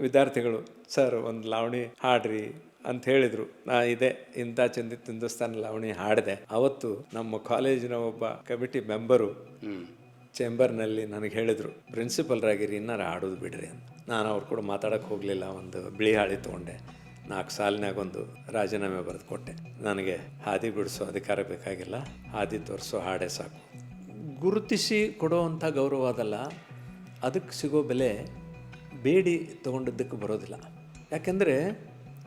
ವಿದ್ಯಾರ್ಥಿಗಳು ಸರ್ ಒಂದು ಲಾವಣಿ ಹಾಡ್ರಿ ಅಂತ ಹೇಳಿದರು. ಇದೆ ಇಂಥ ಚಂದಿತ್ತು ಹಿಂದೂಸ್ತಾನಿ ಲಾವಣಿ ಹಾಡಿದೆ. ಅವತ್ತು ನಮ್ಮ ಕಾಲೇಜಿನ ಒಬ್ಬ ಕಮಿಟಿ ಮೆಂಬರು ಚೇಂಬರ್ನಲ್ಲಿ ನನಗೆ ಹೇಳಿದರು, ಪ್ರಿನ್ಸಿಪಲ್ರಾಗಿರಿ ಇನ್ನಾರು ಹಾಡೋದು ಬಿಡ್ರಿ ಅಂತ. ನಾನು ಅವ್ರು ಕೂಡ ಮಾತಾಡೋಕ್ಕೆ ಹೋಗಲಿಲ್ಲ. ಒಂದು ಬಿಳಿ ಹಾಳಿ ತೊಗೊಂಡೆ, 4 ಸಾಲಿನಾಗ ಒಂದು ರಾಜೀನಾಮೆ ಬರೆದು ಕೊಟ್ಟೆ. ನನಗೆ ಹಾದಿ ಬಿಡಿಸೋ ಅಧಿಕಾರ ಬೇಕಾಗಿಲ್ಲ, ಹಾದಿ ತೋರಿಸೋ ಹಾಡೇ ಸಾಕು. ಗುರುತಿಸಿ ಕೊಡೋವಂಥ ಗೌರವ ಅದಲ್ಲ, ಅದಕ್ಕೆ ಸಿಗೋ ಬೆಲೆ ಬೇಡಿ ತೊಗೊಂಡಿದ್ದಕ್ಕೆ ಬರೋದಿಲ್ಲ. ಯಾಕೆಂದರೆ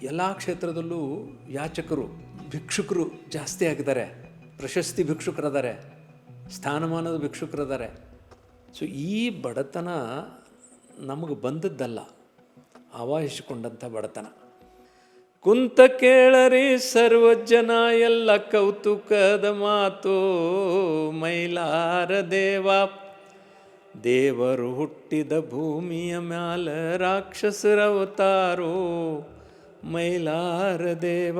ಎಲ್ಲ ಕ್ಷೇತ್ರದಲ್ಲೂ ಯಾಚಕರು, ಭಿಕ್ಷುಕರು ಜಾಸ್ತಿ ಆಗಿದ್ದಾರೆ. ಪ್ರಶಸ್ತಿ ಭಿಕ್ಷುಕರಿದ್ದಾರೆ, ಸ್ಥಾನಮಾನದ ಭಿಕ್ಷುಕರಿದ್ದಾರೆ. ಸೊ ಈ ಬಡತನ ನಮಗೆ ಬಂದದ್ದಲ್ಲ, ಆವಾಹಿಸಿಕೊಂಡಂಥ ಬಡತನ. ಕುಂತ ಕೇಳರಿ ಸರ್ವಜನ ಎಲ್ಲ ಕೌತುಕದ ಮಾತು, ಮೈಲಾರ ದೇವ ದೇವರು ಹುಟ್ಟಿದ ಭೂಮಿಯ ಮ್ಯಾಲ ರಾಕ್ಷಸರ ಅವತಾರೋ, ಮೈಲಾರ ದೇವ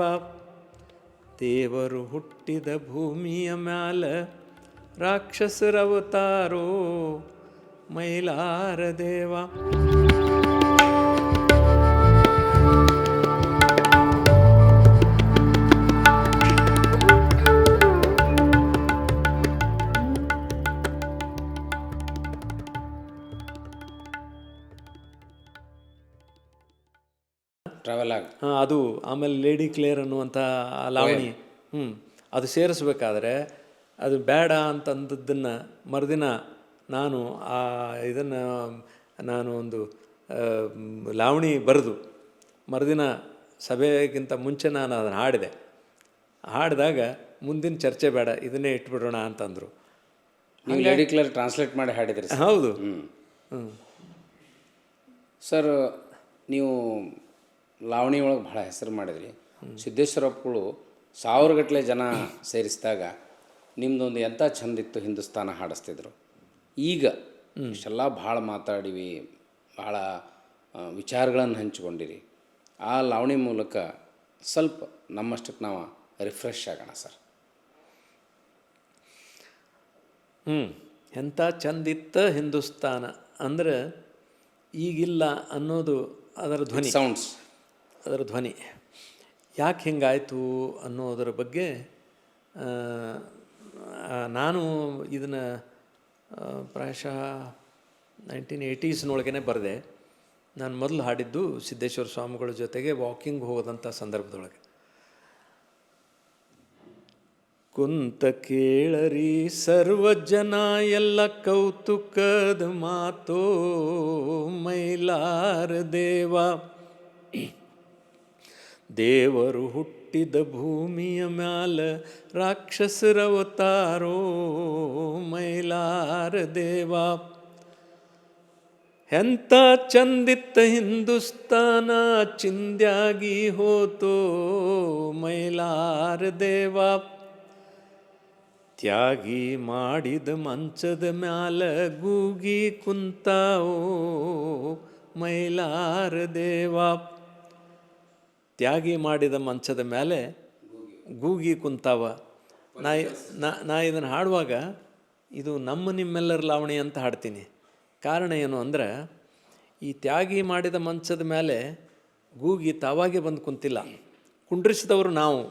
ದೇವರು ಹುಟ್ಟಿದ ಭೂಮಿಯ ಮ್ಯಾಲ ರಾಕ್ಷಸರ ಅವತಾರೋ, ಮೈಲಾರ ದೇವ. ಅದು ಆಮೇಲೆ ಲೇಡಿ ಕ್ಲೇರ್ ಅನ್ನುವಂಥ ಲಾವಣಿ, ಅದು ಸೇರಿಸ್ಬೇಕಾದ್ರೆ ಅದು ಬೇಡ ಅಂತಂದದ್ದನ್ನು ಮರುದಿನ ನಾನು ನಾನು ಒಂದು ಲಾವಣಿ ಬರೆದು ಮರುದಿನ ಸಭೆಗಿಂತ ಮುಂಚೆ ನಾನು ಅದನ್ನು ಹಾಡಿದೆ. ಹಾಡಿದಾಗ ಮುಂದಿನ ಚರ್ಚೆ ಬೇಡ, ಇದನ್ನೇ ಇಟ್ಬಿಡೋಣ ಅಂತಂದರು. ನೀವು ಲೇಡಿ ಕ್ಲೇರ್ ಟ್ರಾನ್ಸ್ಲೇಟ್ ಮಾಡಿ ಹಾಡಿದ್ರಿ? ಹೌದು. ಸರ್, ನೀವು ಲಾವಣಿ ಒಳಗೆ ಭಾಳ ಹೆಸರು ಮಾಡಿದ್ರಿ. ಸಿದ್ದೇಶ್ವರಪ್ಪಗಳು 1000 ಗಟ್ಟಲೆ ಜನ ಸೇರಿಸಿದಾಗ ನಿಮ್ಮದೊಂದು ಎಂಥ ಚಂದಿತ್ತು, ಹಿಂದೂಸ್ತಾನ ಹಾಡಿಸ್ತಿದ್ರು. ಈಗ ಇಷ್ಟೆಲ್ಲ ಭಾಳ ಮಾತಾಡಿವಿ, ಭಾಳ ವಿಚಾರಗಳನ್ನು ಹಂಚಿಕೊಂಡಿರಿ. ಆ ಲಾವಣಿ ಮೂಲಕ ಸ್ವಲ್ಪ ನಮ್ಮಷ್ಟಕ್ಕೆ ನಾವು ರಿಫ್ರೆಶ್ ಆಗೋಣ ಸರ್. ಎಂಥ ಚಂದಿತ್ತು ಹಿಂದೂಸ್ತಾನ ಅಂದರೆ ಈಗಿಲ್ಲ ಅನ್ನೋದು ಅದರ ಧ್ವನಿ, ಸೌಂಡ್ಸ್, ಅದರ ಧ್ವನಿ. ಯಾಕೆ ಹಿಂಗಾಯಿತು ಅನ್ನೋದರ ಬಗ್ಗೆ ನಾನು ಇದನ್ನು ಪ್ರಾಯಶಃ 1980s ಬರೆದೆ. ನಾನು ಮೊದಲು ಹಾಡಿದ್ದು ಸಿದ್ದೇಶ್ವರ ಸ್ವಾಮಿಗಳ ಜೊತೆಗೆ ವಾಕಿಂಗ್ ಹೋದಂಥ ಸಂದರ್ಭದೊಳಗೆ. ಕುಂತ ಕೇಳರಿ ಸರ್ವಜನ ಎಲ್ಲ ಕೌತುಕದ ಮಾತೋ, ಮೈಲಾರ ದೇವ ದೇವರು ಹುಟ್ಟಿದ ಭೂಮಿಯ ಮ್ಯಾಲ ರಾಕ್ಷಸರ ಅವತಾರೋ, ಮೈಲಾರ ದೇವ ಎಂಥ ಚಂದಿತ್ತ ಹಿಂದೂಸ್ತಾನ ಚಿಂದ್ಯಾಗಿ ಹೋತೋ, ಮೈಲಾರ ದೇವ ತ್ಯಾಗಿ ಮಾಡಿದ ಮಂಚದ ಮ್ಯಾಲ ಗೂಗಿ ಕುಂತಾವೋ, ಮೈಲಾರ ದೇವ ತ್ಯಾಗಿ ಮಾಡಿದ ಮಂಚದ ಮೇಲೆ ಗೂಗಿ ಕುಂತಾವ. ನಾ ಇದನ್ನು ಹಾಡುವಾಗ ಇದು ನಮ್ಮ ನಿಮ್ಮೆಲ್ಲರ ಲಾವಣಿ ಅಂತ ಹಾಡ್ತೀನಿ. ಕಾರಣ ಏನು ಅಂದರೆ, ಈ ತ್ಯಾಗಿ ಮಾಡಿದ ಮಂಚದ ಮೇಲೆ ಗೂಗಿ ತಾವಾಗೆ ಬಂದು ಕುಂತಿಲ್ಲ, ಕುಂಡ್ರಿಸಿದವರು ನಾವು.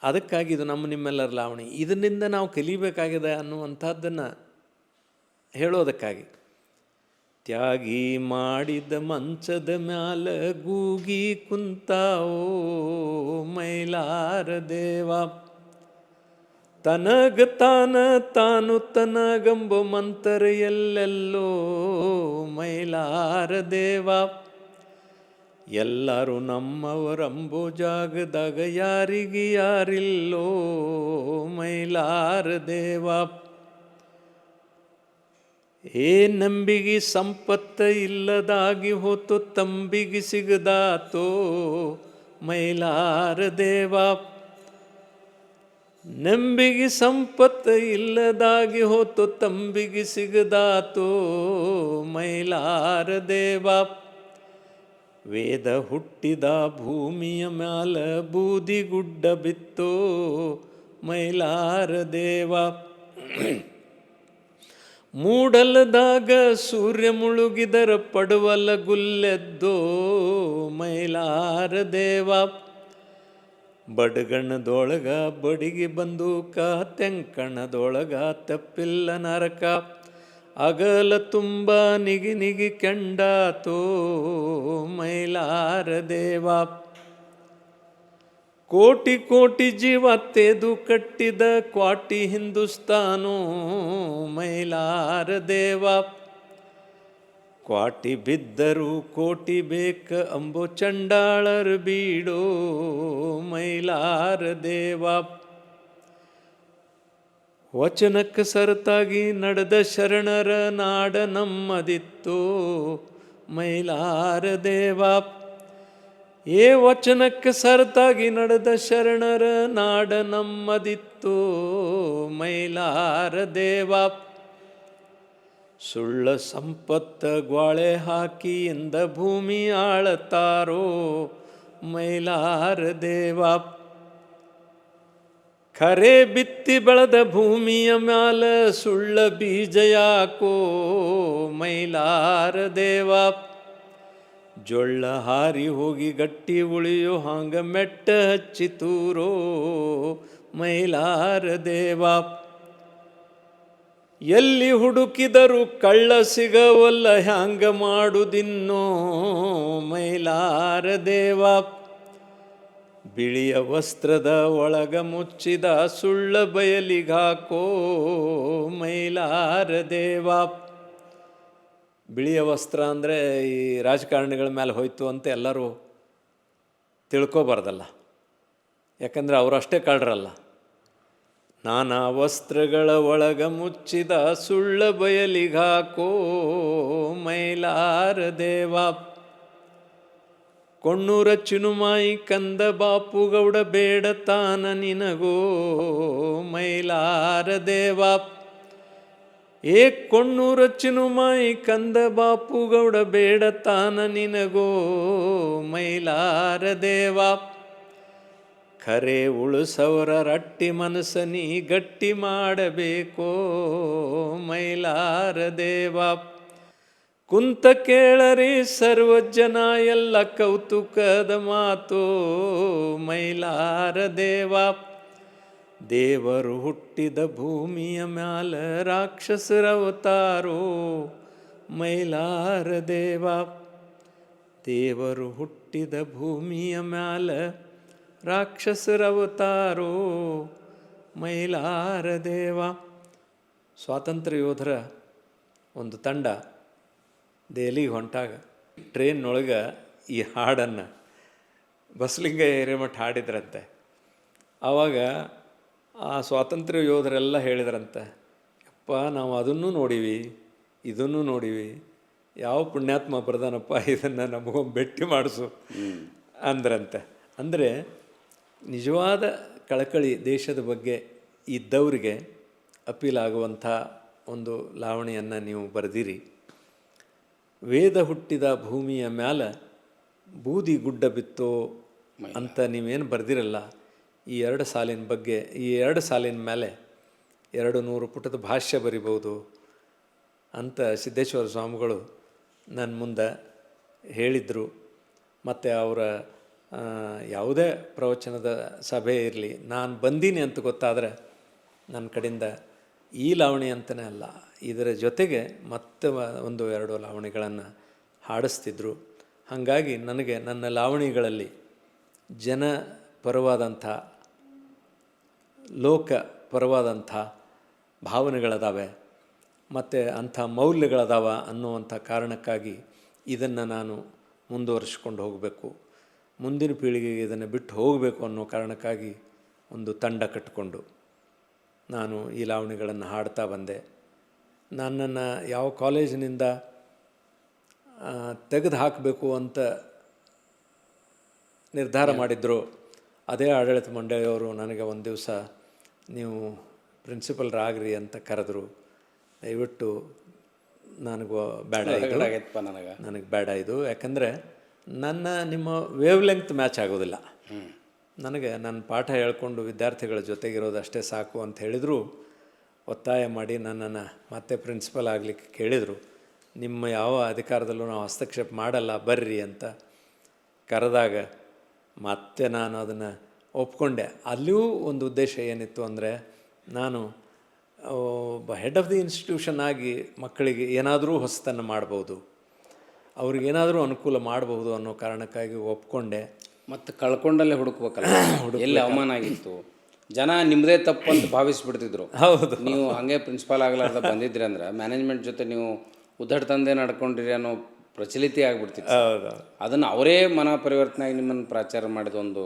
ಅದಕ್ಕಾಗಿ ಇದು ನಮ್ಮ ನಿಮ್ಮೆಲ್ಲರ ಲಾವಣಿ. ಇದರಿಂದ ನಾವು ಕಲಿಬೇಕಾಗಿದೆ ಅನ್ನುವಂಥದ್ದನ್ನು ಹೇಳೋದಕ್ಕಾಗಿ. ತ್ಯಾಗಿ ಮಾಡಿದ ಮಂಚದ ಮ್ಯಾಲ ಗೂಗಿ ಕುಂತಾವೋ, ಮೈಲಾರ ದೇವ ತನಗ ತಾನು ತನಗಂಬ ಮಂತರ ಎಲ್ಲೆಲ್ಲೋ, ಮೈಲಾರ ದೇವ ಎಲ್ಲರೂ ನಮ್ಮವರಂಬೋ ಜಾಗದಾಗ ಯಾರಿಗೆ ಯಾರಿಲ್ಲೋ, ಮೈಲಾರ ದೇವ ಏ ನಂಬಿಗೆ ಸಂಪತ್ತ ಇಲ್ಲದಾಗಿ ಹೋತು ತಂಬಿಗೆ ಸಿಗದಾತೋ, ಮೈಲಾರ ದೇವ ನಂಬಿಗೆ ಸಂಪತ್ತ ಇಲ್ಲದಾಗಿ ಹೋತು ತಂಬಿಗೆ ಸಿಗದಾತೋ, ಮೈಲಾರ ದೇವ ವೇದ ಹುಟ್ಟಿದ ಭೂಮಿಯ ಮ್ಯಾಲ ಬೂದಿ ಗುಡ್ಡ ಬಿತ್ತೋ, ಮೈಲಾರ ದೇವ ಮೂಡಲದಾಗ ಸೂರ್ಯ ಮುಳುಗಿದರ ಪಡುವಲ ಗುಲ್ಲೆದ್ದೋ ಮೈಲಾರ ದೇವ. ಬಡಗಣ್ಣದೊಳಗ ಬಡಿಗೆ ಬಂದೂಕ ತೆಂಕಣದೊಳಗ ತಪ್ಪಿಲ್ಲ ನರಕ. ಅಗಲ ತುಂಬ ನಿಗಿ ನಿಗಿ ಕೆಂಡಾತೋ ಮೈಲಾರ ದೇವ. ಕೋಟಿ ಕೋಟಿ ಜೀವ ತೆದು ಕಟ್ಟಿದ ಕ್ವಾಟಿ ಹಿಂದುಸ್ತಾನೋ ಮೈಲಾರ ದೇವ. ಕ್ವಾಟಿ ಬಿದ್ದರು ಕೋಟಿ ಬೇಕ ಅಂಬೋ ಚಂಡಾಳರು ಬೀಡೋ ಮೈಲಾರ ದೇವ. ವಚನಕ್ಕೆ ಸರತಾಗಿ ನಡೆದ ಶರಣರ ನಾಡ ನಮ್ಮದಿತ್ತೋ ಮೈಲಾರ ದೇವ. ಏ ವಚನಕ್ಕೆ ಸರತಾಗಿ ನಡೆದ ಶರಣರ ನಾಡ ನಮ್ಮದಿತ್ತೋ ಮೈಲಾರ ದೇವ. ಸುಳ್ಳ ಸಂಪತ್ತ ಗ್ವಾಳೆ ಹಾಕಿಯಿಂದ ಭೂಮಿ ಆಳತಾರೋ ಮೈಲಾರ ದೇವ. ಖರೆ ಬಿತ್ತಿ ಬೆಳೆದ ಭೂಮಿಯ ಮ್ಯಾಲ ಸುಳ್ಳ ಬೀಜ ಯಾಕೋ ಮೈಲಾರ ದೇವ. ಜೊಳ್ಳ ಹಾರಿ ಹೋಗಿ ಗಟ್ಟಿ ಉಳಿಯೋ ಹಾಂಗ ಮೆಟ್ಟ ಹಚ್ಚಿ ತೂರೋ ಮೈಲಾರ ದೇವ. ಎಲ್ಲಿ ಹುಡುಕಿದರು ಕಳ್ಳ ಸಿಗವಲ್ಲ ಹ್ಯಾಂಗ ಮಾಡುದಿನ್ನೋ ಮೈಲಾರ ದೇವ. ಬಿಳಿಯ ವಸ್ತ್ರದ ಒಳಗ ಮುಚ್ಚಿದ ಸುಳ್ಳ ಬಯಲಿಗಾಕೋ ಮೈಲಾರ ದೇವ. ಬಿಳಿಯ ವಸ್ತ್ರ ಅಂದರೆ ಈ ರಾಜಕಾರಣಿಗಳ ಮೇಲೆ ಹೋಯ್ತು ಅಂತ ಎಲ್ಲರೂ ತಿಳ್ಕೊಬಾರ್ದಲ್ಲ, ಯಾಕಂದರೆ ಅವರಷ್ಟೇ ಕಳ್ಳರಲ್ಲ. ನಾನಾ ವಸ್ತ್ರಗಳ ಒಳಗ ಮುಚ್ಚಿದ ಸುಳ್ಳ ಬಯಲಿಗಾಕೋ ಮೈಲಾರ ದೇವ. ಕೊಣ್ಣೂರ ಚಿನುಮಾಯಿ ಕಂದ ಬಾಪುಗೌಡ ಬೇಡ ತಾನ ನಿನಗೋ ಮೈಲಾರ ದೇವ. ಏ ಕೊಣ್ಣೂರ ಚಿನುಮಾಯಿ ಕಂದ ಬಾಪುಗೌಡ ಬೇಡ ತಾನ ನಿನಗೋ ಮೈಲಾರ ದೇವ. ಖರೆ ಉಳಿಸವರ ರಟ್ಟಿ ಮನಸ್ಸ ನೀ ಗಟ್ಟಿ ಮಾಡಬೇಕೋ ಮೈಲಾರ ದೇವ. ಕುಂತ ಕೇಳರಿ ಸರ್ವಜನ ಎಲ್ಲ ಕೌತುಕದ ಮಾತೋ ಮೈಲಾರ ದೇವ. ದೇವರು ಹುಟ್ಟಿದ ಭೂಮಿಯ ಮ್ಯಾಲ ರಾಕ್ಷಸರ ಅವತಾರೋ ಮೈಲಾರ ದೇವ. ದೇವರು ಹುಟ್ಟಿದ ಭೂಮಿಯ ಮ್ಯಾಲ ರಾಕ್ಷಸರ ಅವತಾರೋ ಮೈಲಾರ ದೇವ. ಸ್ವಾತಂತ್ರ್ಯ ಯೋಧರ ಒಂದು ತಂಡ ದೆಹಲಿಗೆ ಹೊಂಟಾಗ ಟ್ರೈನ್ನೊಳಗೆ ಈ ಹಾಡನ್ನು ಬಸಲಿಂಗ ಹಿರೇಮಠ ಹಾಡಿದ್ರಂತೆ. ಆವಾಗ ಆ ಸ್ವಾತಂತ್ರ್ಯ ಯೋಧರೆಲ್ಲ ಹೇಳಿದ್ರಂತೆ, ಯಪ್ಪ ನಾವು ಅದನ್ನು ನೋಡೀವಿ ಇದನ್ನು ನೋಡೀವಿ, ಯಾವ ಪುಣ್ಯಾತ್ಮ ಬರ್ದಾನಪ್ಪ ಇದನ್ನು ನಮಗೊಂದು ಭೇಟಿ ಮಾಡಿಸು ಅಂದ್ರಂತೆ. ಅಂದರೆ ನಿಜವಾದ ಕಳಕಳಿ ದೇಶದ ಬಗ್ಗೆ ಇದ್ದವರಿಗೆ ಅಪೀಲ್ ಆಗುವಂಥ ಒಂದು ಲಾವಣಿಯನ್ನು ನೀವು ಬರೆದಿರಿ. ವೇದ ಹುಟ್ಟಿದ ಭೂಮಿಯ ಮ್ಯಾಲ ಬೂದಿ ಗುಡ್ಡ ಬಿತ್ತೋ ಅಂತ ನೀವೇನು ಬರೆದಿರಲ್ಲ, ಈ 2 ಸಾಲಿನ ಬಗ್ಗೆ, ಈ 2 ಸಾಲಿನ ಮೇಲೆ 200 ಪುಟದ ಭಾಷ್ಯ ಬರಿಬೋದು ಅಂತ ಸಿದ್ದೇಶ್ವರ ಸ್ವಾಮಿಗಳು ನನ್ನ ಮುಂದೆ ಹೇಳಿದರು. ಮತ್ತು ಅವರ ಯಾವುದೇ ಪ್ರವಚನದ ಸಭೆ ಇರಲಿ, ನಾನು ಬಂದೀನಿ ಅಂತ ಗೊತ್ತಾದರೆ ನನ್ನ ಕಡೆಯಿಂದ ಈ ಲಾವಣಿ ಅಂತಲೇ ಅಲ್ಲ, ಇದರ ಜೊತೆಗೆ ಮತ್ತೆ 1-2 ಲಾವಣಿಗಳನ್ನು ಹಾಡಿಸ್ತಿದ್ರು. ಹಾಗಾಗಿ ನನಗೆ ನನ್ನ ಲಾವಣಿಗಳಲ್ಲಿ ಜನ ಪರವಾದಂಥ, ಲೋಕ ಪರವಾದಂಥ ಭಾವನೆಗಳದಾವೆ ಮತ್ತು ಅಂಥ ಮೌಲ್ಯಗಳದಾವ ಅನ್ನುವಂಥ ಕಾರಣಕ್ಕಾಗಿ ಇದನ್ನು ನಾನು ಮುಂದುವರಿಸ್ಕೊಂಡು ಹೋಗಬೇಕು, ಮುಂದಿನ ಪೀಳಿಗೆಗೆ ಇದನ್ನು ಬಿಟ್ಟು ಹೋಗಬೇಕು ಅನ್ನೋ ಕಾರಣಕ್ಕಾಗಿ ಒಂದು ತಂಡ ಕಟ್ಟಿಕೊಂಡು ನಾನು ಈ ಲಾವಣಿಗಳನ್ನು ಹಾಡ್ತಾ ಬಂದೆ. ನನ್ನನ್ನು ಯಾವ ಕಾಲೇಜಿನಿಂದ ತೆಗೆದು ಹಾಕಬೇಕು ಅಂತ ನಿರ್ಧಾರ ಮಾಡಿದ್ರು, ಅದೇ ಆಡಳಿತ ಮಂಡಳಿಯವರು ನನಗೆ ಒಂದು ದಿವಸ ನೀವು ಪ್ರಿನ್ಸಿಪಲ್ರಾಗ್ರಿ ಅಂತ ಕರೆದ್ರು. ದಯವಿಟ್ಟು ನನಗೆ ಬೇಡ ಇದು, ನನಗೆ ಬೇಡ ಇದು, ಯಾಕಂದರೆ ನಿಮ್ಮ ವೇವ್ ಲೆಂಗ್ತ್ ಮ್ಯಾಚ್ ಆಗೋದಿಲ್ಲ. ನನಗೆ ನನ್ನ ಪಾಠ ಹೇಳ್ಕೊಂಡು ವಿದ್ಯಾರ್ಥಿಗಳ ಜೊತೆಗಿರೋದು ಅಷ್ಟೇ ಸಾಕು ಅಂತ ಹೇಳಿದ್ರು. ಒತ್ತಾಯ ಮಾಡಿ ನನ್ನನ್ನು ಮತ್ತೆ ಪ್ರಿನ್ಸಿಪಲ್ ಆಗಲಿಕ್ಕೆ ಕೇಳಿದರು. ನಿಮ್ಮ ಯಾವ ಅಧಿಕಾರದಲ್ಲೂ ನಾವು ಹಸ್ತಕ್ಷೇಪ ಮಾಡಲ್ಲ ಬರ್ರಿ ಅಂತ ಕರೆದಾಗ ಮತ್ತೆ ನಾನು ಅದನ್ನು ಒಪ್ಕೊಂಡೆ. ಅಲ್ಲಿಯೂ ಒಂದು ಉದ್ದೇಶ ಏನಿತ್ತು ಅಂದರೆ, ನಾನು ಒಬ್ಬ ಹೆಡ್ ಆಫ್ ದಿ ಇನ್ಸ್ಟಿಟ್ಯೂಷನ್ ಆಗಿ ಮಕ್ಕಳಿಗೆ ಏನಾದರೂ ಹೊಸತನ್ನು ಮಾಡ್ಬೋದು, ಅವ್ರಿಗೇನಾದರೂ ಅನುಕೂಲ ಮಾಡಬಹುದು ಅನ್ನೋ ಕಾರಣಕ್ಕಾಗಿ ಒಪ್ಕೊಂಡೆ. ಮತ್ತು ಕಳ್ಕೊಂಡಲ್ಲೇ ಹುಡುಕ್ಬೇಕಲ್ಲ, ಎಲ್ಲಿ ಅವಮಾನ ಆಗಿತ್ತು, ಜನ ನಿಮ್ಮದೇ ತಪ್ಪು ಅಂತ ಭಾವಿಸ್ಬಿಡ್ತಿದ್ರು. ಹೌದು, ನೀವು ಹಾಗೆ ಪ್ರಿನ್ಸಿಪಾಲ್ ಆಗಲಾರ್ದ ಬಂದಿದ್ರಿ ಅಂದ್ರೆ ಮ್ಯಾನೇಜ್ಮೆಂಟ್ ಜೊತೆ ನೀವು ಉದ್ದಟ ತಂದೆ ನಡ್ಕೊಂಡಿರಿ ಅನ್ನೋ ಪ್ರಚಲಿತ ಆಗಿಬಿಡ್ತಿತ್ತು. ಹೌದು. ಅದನ್ನು ಅವರೇ ಮನ ಪರಿವರ್ತನೆ ಆಗಿ ನಿಮ್ಮನ್ನು ಪ್ರಾಚಾರ ಮಾಡಿದ ಒಂದು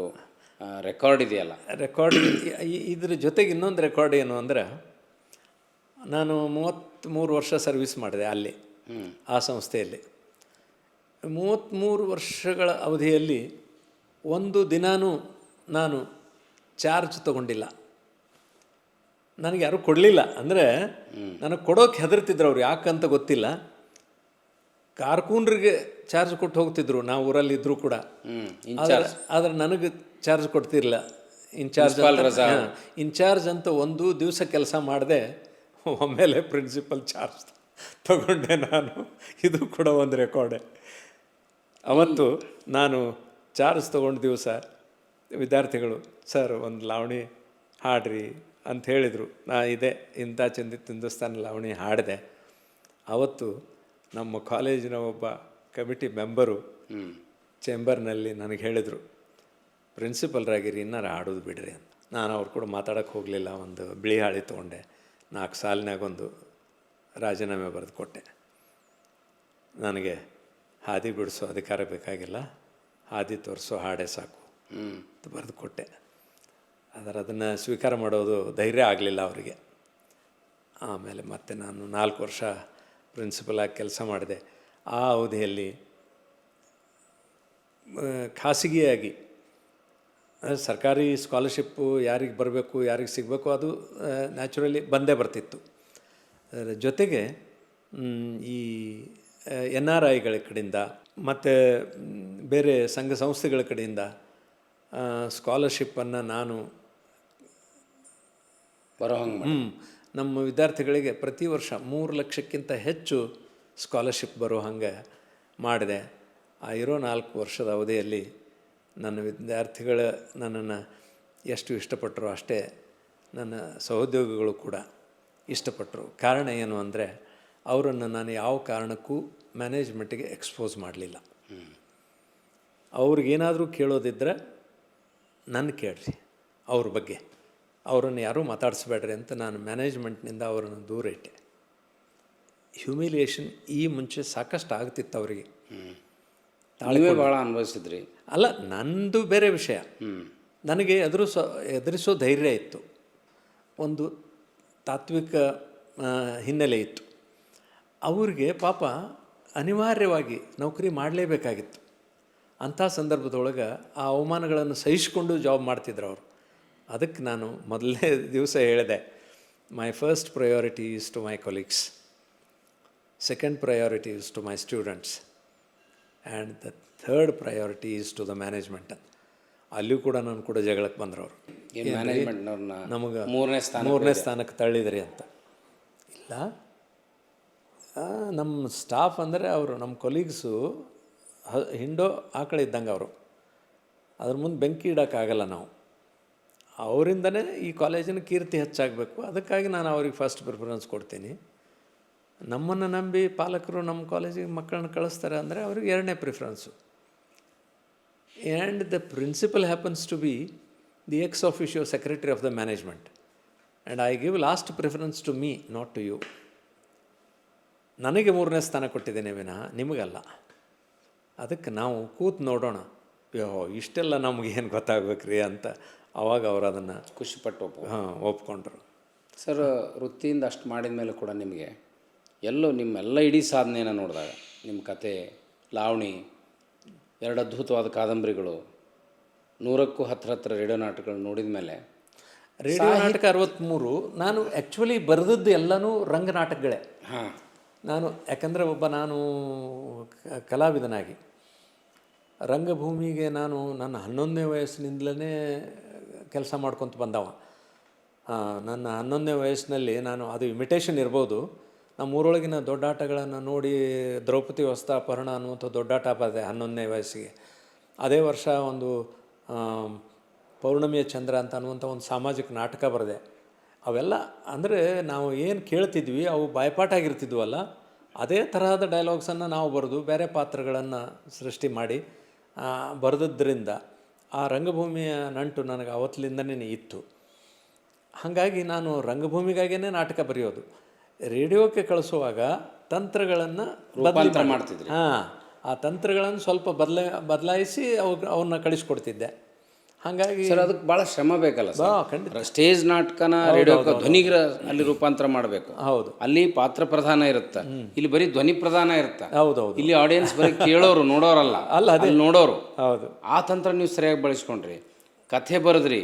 ರೆಕಾರ್ಡ್ ಇದೆಯಲ್ಲ. ರೆಕಾರ್ಡ್ ಇದ್ರ ಜೊತೆಗೆ ಇನ್ನೊಂದು ರೆಕಾರ್ಡ್ ಏನು ಅಂದರೆ, ನಾನು 33 ವರ್ಷ ಸರ್ವಿಸ್ ಮಾಡಿದೆ ಅಲ್ಲಿ ಆ ಸಂಸ್ಥೆಯಲ್ಲಿ. 33 ವರ್ಷಗಳ ಅವಧಿಯಲ್ಲಿ ಒಂದು ದಿನಾನೂ ನಾನು ಚಾರ್ಜ್ ತೊಗೊಂಡಿಲ್ಲ. ನನಗೆ ಯಾರೂ ಕೊಡಲಿಲ್ಲ. ಅಂದರೆ ನನಗೆ ಕೊಡೋಕೆ ಹೆದರ್ತಿದ್ರು ಅವ್ರು, ಯಾಕಂತ ಗೊತ್ತಿಲ್ಲ. ಕಾರ್ಕೂನ್ರಿಗೆ ಚಾರ್ಜ್ ಕೊಟ್ಟು ಹೋಗ್ತಿದ್ರು ನಾವು ಊರಲ್ಲಿದ್ದರೂ ಕೂಡ. ಆದರೆ ನನಗೆ ಚಾರ್ಜ್ ಕೊಡ್ತಿರಲಿಲ್ಲ. ಇನ್ಚಾರ್ಜ್ ಅಂತ ಒಂದು ದಿವಸ ಕೆಲಸ ಮಾಡಿದೆ, ಒಮ್ಮೆಲೆ ಪ್ರಿನ್ಸಿಪಲ್ ಚಾರ್ಜ್ ತಗೊಂಡೆ ನಾನು. ಇದು ಕೂಡ ಒಂದು ರೆಕಾರ್ಡೆ. ಅವತ್ತು ನಾನು ಚಾರ್ಜ್ ತೊಗೊಂಡ ದಿವಸ ವಿದ್ಯಾರ್ಥಿಗಳು, ಸರ್ ಒಂದು ಲಾವಣಿ ಹಾಡ್ರಿ ಅಂತ ಹೇಳಿದರು. ಇದೆ ಇಂಥ ಚಂದಿತ್ತು ಹಿಂದೂಸ್ತಾನಿ ಲಾವಣಿ ಹಾಡಿದೆ. ಅವತ್ತು ನಮ್ಮ ಕಾಲೇಜಿನ ಒಬ್ಬ ಕಮಿಟಿ ಮೆಂಬರು ಚೇಂಬರ್ನಲ್ಲಿ ನನಗೆ ಹೇಳಿದರು, ಪ್ರಿನ್ಸಿಪಲ್ರಾಗಿರಿ ಇನ್ನಾರು ಹಾಡೋದು ಬಿಡ್ರಿ ಅಂತ. ನಾನು ಅವ್ರು ಕೂಡ ಮಾತಾಡೋಕ್ಕೆ ಹೋಗಲಿಲ್ಲ. ಒಂದು ಬಿಳಿ ಹಾಳಿ ತೊಗೊಂಡೆ, 4 ಸಾಲಿನಾಗೊಂದು ರಾಜೀನಾಮೆ ಬರೆದು ಕೊಟ್ಟೆ. ನನಗೆ ಹಾದಿ ಬಿಡಿಸೋ ಅಧಿಕಾರ ಬೇಕಾಗಿಲ್ಲ, ಹಾದಿ ತೋರಿಸೋ ಹಾಡೇ ಸಾಕು ಅಂತ ಬರೆದು ಕೊಟ್ಟೆ. ಆದರೆ ಅದನ್ನು ಸ್ವೀಕಾರ ಮಾಡೋದು ಧೈರ್ಯ ಆಗಲಿಲ್ಲ ಅವರಿಗೆ. ಆಮೇಲೆ ಮತ್ತೆ ನಾನು 4 ವರ್ಷ ಪ್ರಿನ್ಸಿಪಲಾಗಿ ಕೆಲಸ ಮಾಡಿದೆ. ಆ ಅವಧಿಯಲ್ಲಿ ಖಾಸಗಿಯಾಗಿ ಸರ್ಕಾರಿ ಸ್ಕಾಲರ್ಶಿಪ್ಪು ಯಾರಿಗೆ ಬರಬೇಕು, ಯಾರಿಗೆ ಸಿಗಬೇಕು, ಅದು ನ್ಯಾಚುರಲಿ ಬಂದೇ ಬರ್ತಿತ್ತು. ಅದರ ಜೊತೆಗೆ ಈ NRIಗಳ ಕಡೆಯಿಂದ ಮತ್ತು ಬೇರೆ ಸಂಘ ಸಂಸ್ಥೆಗಳ ಕಡೆಯಿಂದ ಸ್ಕಾಲರ್ಶಿಪ್ಪನ್ನು ನಾನು ನಮ್ಮ ವಿದ್ಯಾರ್ಥಿಗಳಿಗೆ ಪ್ರತಿ ವರ್ಷ 3 ಲಕ್ಷಕ್ಕಿಂತ ಹೆಚ್ಚು ಸ್ಕಾಲರ್ಶಿಪ್ ಬರೋ ಹಂಗೆ ಮಾಡಿದೆ. ಆ ಇರೋ 4 ವರ್ಷದ ಅವಧಿಯಲ್ಲಿ ನನ್ನ ವಿದ್ಯಾರ್ಥಿಗಳ ನನ್ನನ್ನು ಎಷ್ಟು ಇಷ್ಟಪಟ್ಟರು ಅಷ್ಟೇ ನನ್ನ ಸಹೋದ್ಯೋಗಿಗಳು ಕೂಡ ಇಷ್ಟಪಟ್ಟರು. ಕಾರಣ ಏನು ಅಂದರೆ, ಅವರನ್ನು ನಾನು ಯಾವ ಕಾರಣಕ್ಕೂ ಮ್ಯಾನೇಜ್ಮೆಂಟಿಗೆ ಎಕ್ಸ್ಪೋಸ್ ಮಾಡಲಿಲ್ಲ. ಅವ್ರಿಗೇನಾದರೂ ಕೇಳೋದಿದ್ದರೆ ನನ್ನ ಕೇಳ್ರಿ, ಅವ್ರ ಬಗ್ಗೆ ಅವರನ್ನು ಯಾರೂ ಮಾತಾಡಿಸ್ಬೇಡ್ರಿ ಅಂತ ನಾನು ಮ್ಯಾನೇಜ್ಮೆಂಟ್ನಿಂದ ಅವರನ್ನು ದೂರ ಇಟ್ಟೆ. ಹ್ಯೂಮಿಲಿಯೇಷನ್ ಈ ಮುಂಚೆ ಸಾಕಷ್ಟು ಆಗ್ತಿತ್ತು ಅವರಿಗೆ. ತಾಳ್ಮೆ ಭಾಳ ಅನುಭವಿಸಿದ್ರಿ. ಅಲ್ಲ, ನಂದು ಬೇರೆ ವಿಷಯ. ನನಗೆ ಎದುರಿಸೋ ಧೈರ್ಯ ಇತ್ತು, ಒಂದು ತಾತ್ವಿಕ ಹಿನ್ನೆಲೆ ಇತ್ತು. ಅವ್ರಿಗೆ ಪಾಪ ಅನಿವಾರ್ಯವಾಗಿ ನೌಕರಿ ಮಾಡಲೇಬೇಕಾಗಿತ್ತು. ಅಂಥ ಸಂದರ್ಭದೊಳಗೆ ಆ ಅವಮಾನಗಳನ್ನು ಸಹಿಸಿಕೊಂಡು ಜಾಬ್ ಮಾಡ್ತಿದ್ರು ಅವರು. ಅದಕ್ಕೆ ನಾನು ಮೊದಲನೇ ದಿವಸ ಹೇಳಿದೆ, my first priority is to my colleagues, second priority is to my students, and the third priority is to the management. ಅಲ್ಲಿಯೂ ಕೂಡ ನಾನು ಕೂಡ ಜಗಳಕ್ಕೆ ಬಂದರು ಅವರು. ನಮಗೆ 3ನೇ ಸ್ಥಾನಕ್ಕೆ ತಳ್ಳಿದ್ರಿ ಅಂತ. ಇಲ್ಲ, ನಮ್ಮ ಸ್ಟಾಫ್ ಅಂದರೆ ಅವರು ನಮ್ಮ ಕೊಲೀಗ್ಸು ಹಿಂಡೋ ಆಕಳ ಇದ್ದಂಗೆ ಅವರು. ಅದ್ರ ಮುಂದೆ ಬೆಂಕಿ ಇಡೋಕ್ಕಾಗಲ್ಲ ನಾವು. ಅವರಿಂದನೇ ಈ ಕಾಲೇಜಿನ ಕೀರ್ತಿ ಹೆಚ್ಚಾಗಬೇಕು. ಅದಕ್ಕಾಗಿ ನಾನು ಅವ್ರಿಗೆ ಫಸ್ಟ್ ಪ್ರಿಫರೆನ್ಸ್ ಕೊಡ್ತೀನಿ. ನಮ್ಮನ್ನು ನಂಬಿ ಪಾಲಕರು ನಮ್ಮ ಕಾಲೇಜಿಗೆ ಮಕ್ಕಳನ್ನ ಕಳಿಸ್ತಾರೆ ಅಂದರೆ ಅವ್ರಿಗೆ 2ನೇ preference. And the principal happens to be the ex officio secretary of the management, and I give last preference to me, not to you. ನನಗೆ 3ನೇ ಸ್ಥಾನ ಕೊಟ್ಟಿದ್ದೇನೆ ವಿನಃ ನಿಮಗಲ್ಲ. ಅದಕ್ಕೆ ನಾವು ಕೂತು ನೋಡೋಣ, ಇಷ್ಟೆಲ್ಲ ನಮಗೇನು ಗೊತ್ತಾಗ್ಬೇಕ್ರಿ ಅಂತ. ಆವಾಗ ಅವರು ಅದನ್ನು ಖುಷಿಪಟ್ಟು ಒಪ್ಕೊಂಡ್ರು. ಸರ್, ವೃತ್ತಿಯಿಂದ ಅಷ್ಟು ಮಾಡಿದ ಮೇಲೆ ಕೂಡ ನಿಮಗೆ ನಿಮ್ಮೆಲ್ಲ ಇಡೀ ಸಾಧನೆಯನ್ನು ನೋಡಿದಾಗ, ನಿಮ್ಮ ಕತೆ, ಲಾವಣಿ, 2 ಅದ್ಭುತವಾದ ಕಾದಂಬರಿಗಳು, 100ಕ್ಕೂ ಹತ್ತಿರ ರೇಡಿಯೋ ನಾಟಕಗಳು ನೋಡಿದ ಮೇಲೆ, ರೇಡಿಯೋ ನಾಟಕ 63, ನಾನು ಆ್ಯಕ್ಚುಲಿ ಬರೆದದ್ದು ಎಲ್ಲನೂ ರಂಗನಾಟಕಗಳೇ. ನಾನು ಯಾಕಂದರೆ ನಾನು ಕಲಾವಿದನಾಗಿ ರಂಗಭೂಮಿಗೆ ನಾನು ನನ್ನ 11ನೇ ವಯಸ್ಸಿನಿಂದಲೇ ಕೆಲಸ ಮಾಡ್ಕೊತ ಬಂದವ. ನನ್ನ 11ನೇ ವಯಸ್ಸಿನಲ್ಲಿ ನಾನು ಅದು ಇಮಿಟೇಷನ್ ಇರ್ಬೋದು, ನಮ್ಮ ಊರೊಳಗಿನ ದೊಡ್ಡಾಟಗಳನ್ನು ನೋಡಿ ದ್ರೌಪದಿ ವಸ್ತ್ರಾಪಹರಣ ಅನ್ನುವಂಥ ದೊಡ್ಡಾಟ ಬರೆದೆ 11ನೇ ವಯಸ್ಸಿಗೆ. ಅದೇ ವರ್ಷ ಒಂದು ಪೌರ್ಣಮಿಯ ಚಂದ್ರ ಅಂತ ಅನ್ನುವಂಥ ಒಂದು ಸಾಮಾಜಿಕ ನಾಟಕ ಬರೆದೆ. ಅವೆಲ್ಲ ಅಂದರೆ ನಾವು ಏನು ಕೇಳ್ತಿದ್ವಿ ಅವು ಬಾಯ್ಪಾಠ ಆಗಿರ್ತಿದ್ವಲ್ಲ, ಅದೇ ತರಹದ ಡೈಲಾಗ್ಸನ್ನು ನಾವು ಬರೆದು ಬೇರೆ ಪಾತ್ರಗಳನ್ನು ಸೃಷ್ಟಿ ಮಾಡಿ ಬರೆದದ್ರಿಂದ ಆ ರಂಗಭೂಮಿಯ ನಂಟು ನನಗೆ ಅವತ್ತಿನಿಂದನೇ ಇತ್ತು. ಹಾಗಾಗಿ ನಾನು ರಂಗಭೂಮಿಗಾಗಿಯೇ ನಾಟಕ ಬರೆಯೋದು. ರೇಡಿಯೋಕ್ಕೆ ಕಳಿಸುವಾಗ ತಂತ್ರಗಳನ್ನು ರೂಪಾಂತರ ಮಾಡ್ತಿದ್ರಿ. ಆ ತಂತ್ರಗಳನ್ನು ಸ್ವಲ್ಪ ಬದಲಾಯಿಸಿ ಅವ್ರನ್ನ ಕಳಿಸ್ಕೊಡ್ತಿದ್ದೆ. ಹಾಗಾಗಿ ಸರ್ ಅದಕ್ಕೆ ಭಾಳ ಶ್ರಮ ಬೇಕಲ್ಲ ಸರ್. ಖಂಡಿತ. ಸ್ಟೇಜ್ ನಾಟಕನ ರೇಡಿಯೋಕ್ಕೆ ಧ್ವನಿಗೆ ಅಲ್ಲಿ ರೂಪಾಂತರ ಮಾಡಬೇಕು. ಹೌದು. ಅಲ್ಲಿ ಪಾತ್ರ ಪ್ರಧಾನ ಇರುತ್ತೆ, ಇಲ್ಲಿ ಬರೀ ಧ್ವನಿ ಪ್ರಧಾನ ಇರುತ್ತೆ. ಹೌದೌದು. ಇಲ್ಲಿ ಆಡಿಯನ್ಸ್ ಬರೀ ಕೇಳೋರು, ನೋಡೋರಲ್ಲ. ಅಲ್ಲಿ ನೋಡೋರು. ಹೌದು. ಆ ತಂತ್ರ ನೀವು ಸರಿಯಾಗಿ ಬಳಸ್ಕೊಂಡ್ರಿ. ಕಥೆ ಬರೆದ್ರಿ,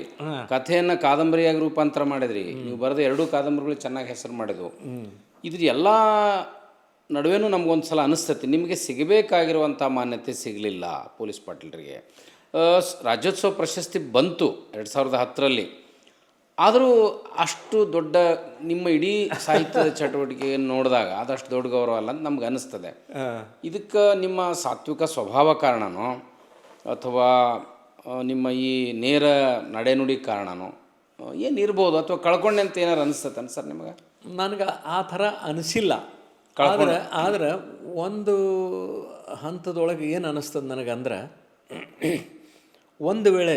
ಕಥೆಯನ್ನು ಕಾದಂಬರಿಯಾಗಿ ರೂಪಾಂತರ ಮಾಡಿದ್ರಿ. ನೀವು ಬರೆದ 2 ಕಾದಂಬರಿಗಳು ಚೆನ್ನಾಗಿ ಹೆಸರು ಮಾಡಿದ್ವು. ಇದ್ರ ಎಲ್ಲ ನಡುವೆನೂ ನಮಗೊಂದು ಸಲ ಅನಿಸ್ತೈತಿ, ನಿಮಗೆ ಸಿಗಬೇಕಾಗಿರುವಂಥ ಮಾನ್ಯತೆ ಸಿಗಲಿಲ್ಲ. ಪೊಲೀಸ್ ಪಾಟೀಲರಿಗೆ ರಾಜ್ಯೋತ್ಸವ ಪ್ರಶಸ್ತಿ ಬಂತು 2010ರಲ್ಲಿ. ಆದರೂ ಅಷ್ಟು ದೊಡ್ಡ ನಿಮ್ಮ ಇಡೀ ಸಾಹಿತ್ಯದ ಚಟುವಟಿಕೆಯನ್ನು ನೋಡಿದಾಗ ಅದಷ್ಟು ದೊಡ್ಡ ಗೌರವ ಅಲ್ಲ ಅಂತ ನಮ್ಗೆ ಅನ್ನಿಸ್ತದೆ. ಇದಕ್ಕೆ ನಿಮ್ಮ ಸಾತ್ವಿಕ ಸ್ವಭಾವ ಕಾರಣನೋ ಅಥವಾ ನಿಮ್ಮ ಈ ನೇರ ನಡೆನುಡಿ ಕಾರಣನೋ ಏನಿರ್ಬೋದು, ಅಥವಾ ಕಳ್ಕೊಂಡೆ ಅಂತ ಏನಾರು ಅನಿಸ್ತದೆ ಸರ್ ನಿಮಗೆ? ನನಗೆ ಆ ಥರ ಅನಿಸಿಲ್ಲ. ಆದರೆ ಒಂದು ಹಂತದೊಳಗೆ ಏನು ಅನ್ನಿಸ್ತದೆ ನನಗಂದ್ರೆ, ಒಂದು ವೇಳೆ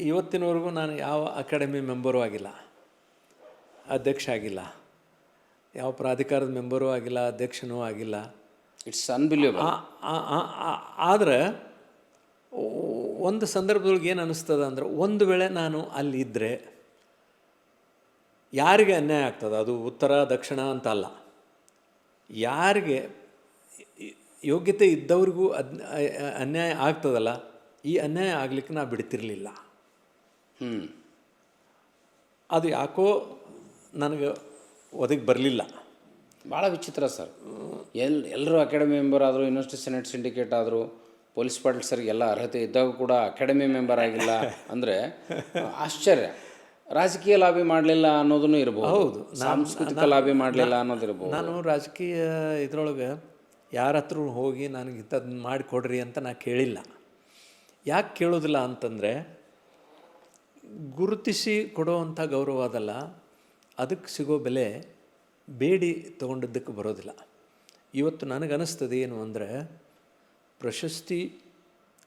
ಇವತ್ತಿನವರೆಗೂ ನಾನು ಯಾವ ಅಕಾಡೆಮಿ ಮೆಂಬರೂ ಆಗಿಲ್ಲ, ಅಧ್ಯಕ್ಷ ಆಗಿಲ್ಲ, ಯಾವ ಪ್ರಾಧಿಕಾರದ ಮೆಂಬರೂ ಆಗಿಲ್ಲ, ಅಧ್ಯಕ್ಷನೂ ಆಗಿಲ್ಲ. It's unbelievable. ಆದರೆ ಒಂದು ಸಂದರ್ಭದೊಳಗೆ ಏನು ಅನ್ನಿಸ್ತದೆ ಅಂದರೆ, ಒಂದು ವೇಳೆ ನಾನು ಅಲ್ಲಿದ್ದರೆ ಯಾರಿಗೆ ಅನ್ಯಾಯ ಆಗ್ತದೆ, ಅದು ಉತ್ತರ ದಕ್ಷಿಣ ಅಂತ ಅಲ್ಲ, ಯಾರಿಗೆ ಯೋಗ್ಯತೆ ಇದ್ದವ್ರಿಗೂ ಅನ್ಯಾಯ ಆಗ್ತದಲ್ಲ, ಈ ಅನ್ಯಾಯ ಆಗಲಿಕ್ಕೆ ನಾ ಬಿಡ್ತಿರಲಿಲ್ಲ. ಅದು ಯಾಕೋ ನನಗೆ ಒದಗಿ ಬರಲಿಲ್ಲ. ಭಾಳ ವಿಚಿತ್ರ ಸರ್. ಎಲ್ಲರೂ ಅಕಾಡೆಮಿ ಮೆಂಬರ್ ಆದರು, ಯೂನಿವರ್ಸಿಟಿ ಸೆನೆಟ್ ಸಿಂಡಿಕೇಟ್ ಆದರು, ಪೊಲೀಸ್ ಪಾಟೀಲ್ ಸರ್ಗೆ ಎಲ್ಲ ಅರ್ಹತೆ ಇದ್ದಾಗ ಕೂಡ ಅಕಾಡೆಮಿ ಮೆಂಬರ್ ಆಗಿಲ್ಲ ಅಂದರೆ ಆಶ್ಚರ್ಯ. ರಾಜಕೀಯ ಲಾಬಿ ಮಾಡಲಿಲ್ಲ ಅನ್ನೋದನ್ನು ಇರ್ಬೋದು. ಹೌದು, ಸಾಂಸ್ಕೃತಿಕ ಲಾಬಿ ಮಾಡಲಿಲ್ಲ ಅನ್ನೋದಿರ್ಬೋದು. ನಾನು ರಾಜಕೀಯ ಇದರೊಳಗೆ ಯಾರ ಹತ್ರ ಹೋಗಿ ನನಗೆ ಇಂಥದ್ದು ಮಾಡಿಕೊಡ್ರಿ ಅಂತ ನಾ ಕೇಳಿಲ್ಲ. ಯಾಕೆ ಕೇಳೋದಿಲ್ಲ ಅಂತಂದರೆ, ಗುರುತಿಸಿ ಕೊಡುವಂಥ ಗೌರವ ಅದಲ್ಲ, ಅದಕ್ಕೆ ಸಿಗೋ ಬೆಲೆ ಬೇಡಿ ತೊಗೊಂಡಿದ್ದಕ್ಕೆ ಬರೋದಿಲ್ಲ. ಇವತ್ತು ನನಗನ್ನಿಸ್ತದೆ ಏನು ಅಂದರೆ, ಪ್ರಶಸ್ತಿ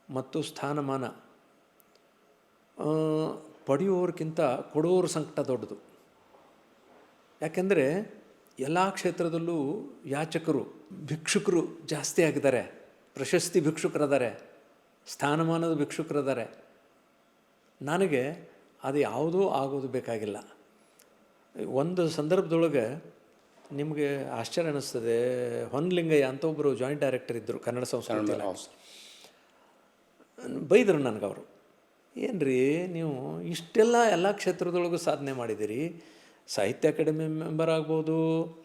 ಮತ್ತು ಸ್ಥಾನಮಾನ ಪಡೆಯುವವ್ರಿಗಿಂತ ಕೊಡುವವ್ರ ಸಂಕಟ ದೊಡ್ಡದು. ಯಾಕೆಂದರೆ ಎಲ್ಲ ಕ್ಷೇತ್ರದಲ್ಲೂ ಯಾಚಕರು, ಭಿಕ್ಷುಕರು ಜಾಸ್ತಿ ಆಗಿದ್ದಾರೆ. ಪ್ರಶಸ್ತಿ ಭಿಕ್ಷುಕರಿದ್ದಾರೆ, ಸ್ಥಾನಮಾನದ ಭಿಕ್ಷುಕರಿದ್ದಾರೆ. ನನಗೆ ಅದು ಯಾವುದೂ ಆಗೋದು ಬೇಕಾಗಿಲ್ಲ. ಒಂದು ಸಂದರ್ಭದೊಳಗೆ ನಿಮಗೆ ಆಶ್ಚರ್ಯ ಅನ್ನಿಸ್ತದೆ, ಹೊನ್ನಲಿಂಗಯ್ಯ ಅಂತ ಒಬ್ಬರು ಜಾಯಿಂಟ್ ಡೈರೆಕ್ಟರ್ ಇದ್ದರು ಕನ್ನಡ ಸಂಸ್ಕೃತಿ. ಬೈದರು ನನಗೆ ಅವರು, ಏನು ರೀ ನೀವು ಇಷ್ಟೆಲ್ಲ ಎಲ್ಲ ಕ್ಷೇತ್ರದೊಳಗೂ ಸಾಧನೆ ಮಾಡಿದ್ದೀರಿ, ಸಾಹಿತ್ಯ ಅಕಾಡೆಮಿ ಮೆಂಬರ್ ಆಗ್ಬೋದು,